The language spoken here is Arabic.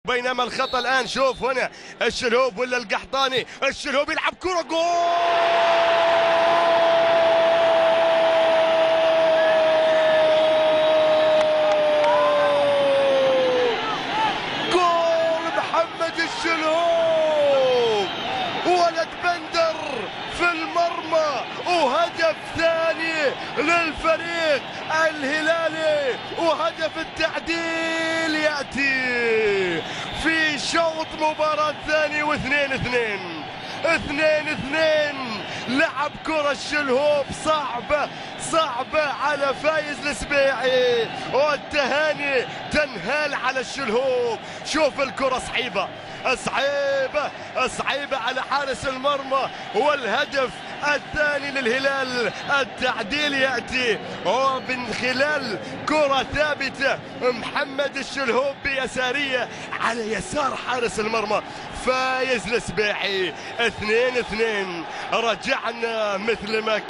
بينما الخطأ الآن. شوف هنا الشلهوب ولا القحطاني. الشلهوب يلعب كرة جول. محمد الشلهوب ولد بندر في المرمى، وهدف ثاني للفريق الهلالي، وهدف التعديل يأتي في شوط مباراة ثاني. 2-2 لعب كرة الشلهوب صعبة على فايز السبيعي، والتهاني تنهال على الشلهوب. شوف الكرة صعيبة على حارس المرمى، والهدف الثاني للهلال. التعديل يأتي ومن خلال كرة ثابتة محمد الشلهوب بيسارية على يسار حارس المرمى فايز السبيعي. 2-2 رجعنا مثل ما كنا.